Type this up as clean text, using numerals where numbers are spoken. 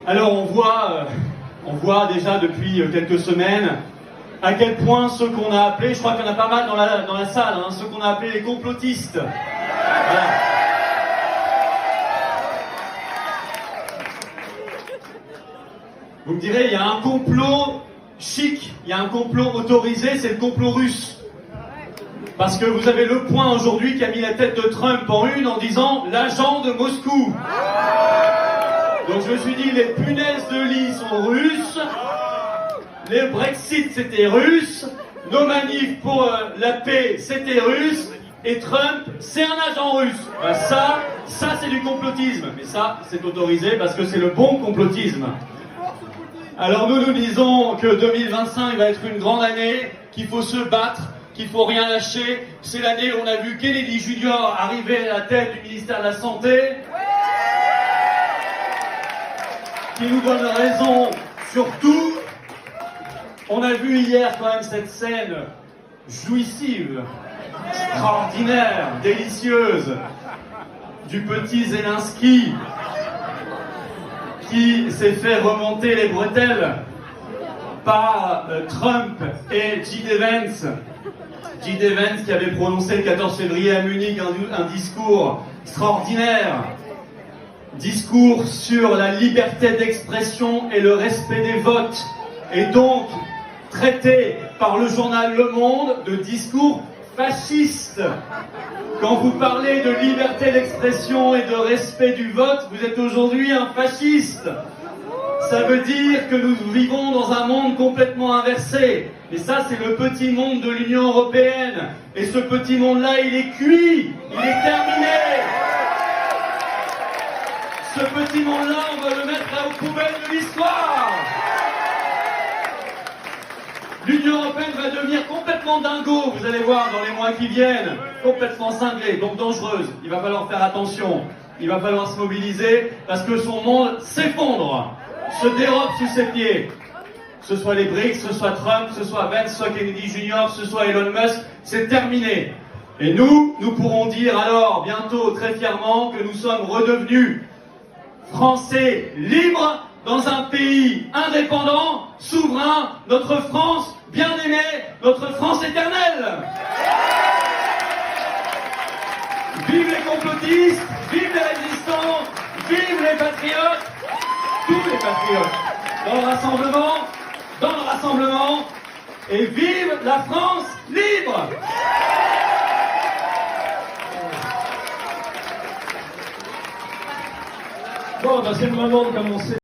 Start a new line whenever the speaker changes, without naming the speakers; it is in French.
Alors on voit déjà depuis quelques semaines à quel point ceux qu'on a appelés, je crois qu'il y en a pas mal dans la salle, hein, ceux qu'on a appelés les complotistes. Voilà. Vous me direz, il y a un complot chic, il y a un complot autorisé, c'est le complot russe. Parce que vous avez Le Point aujourd'hui qui a mis la tête de Trump en une en disant « l'agent de Moscou ». Donc je me suis dit, les punaises de lit sont russes, les Brexit c'était russe, nos manifs pour la paix c'était russe, et Trump c'est un agent russe. Ben ça c'est du complotisme, mais ça c'est autorisé parce que c'est le bon complotisme. Alors nous disons que 2025 va être une grande année, qu'il faut se battre, qu'il faut rien lâcher. C'est l'année où on a vu Kennedy Junior arriver à la tête du ministère de la Santé, qui nous donne raison sur tout. On a vu hier quand même cette scène jouissive, extraordinaire, délicieuse, du petit Zelensky qui s'est fait remonter les bretelles par Trump et J.D. Vance. J.D. Vance qui avait prononcé le 14 février à Munich un discours extraordinaire. Discours sur la liberté d'expression et le respect des votes. Et donc, traité par le journal Le Monde de discours fasciste. Quand vous parlez de liberté d'expression et de respect du vote, vous êtes aujourd'hui un fasciste. Ça veut dire que nous vivons dans un monde complètement inversé. Et ça, c'est le petit monde de l'Union européenne. Et ce petit monde-là, il est cuit, il est terminé. Ce petit monde-là, on va le mettre aux poubelles de l'histoire. L'Union européenne va devenir complètement dingo, vous allez voir dans les mois qui viennent, complètement cinglée, donc dangereuse. Il va falloir faire attention, il va falloir se mobiliser parce que son monde s'effondre, se dérobe sous ses pieds. Que ce soit les BRICS, que ce soit Trump, que ce soit Vance, que ce soit Kennedy Junior, que ce soit Elon Musk, c'est terminé. Et nous pourrons dire alors bientôt très fièrement que nous sommes redevenus Français libres dans un pays indépendant, souverain, notre France bien-aimée, notre France éternelle. Vive les complotistes, vive les résistants, vive les patriotes, tous les patriotes, dans le rassemblement, et vive la France libre.
Bon, ben c'est le moment de commencer.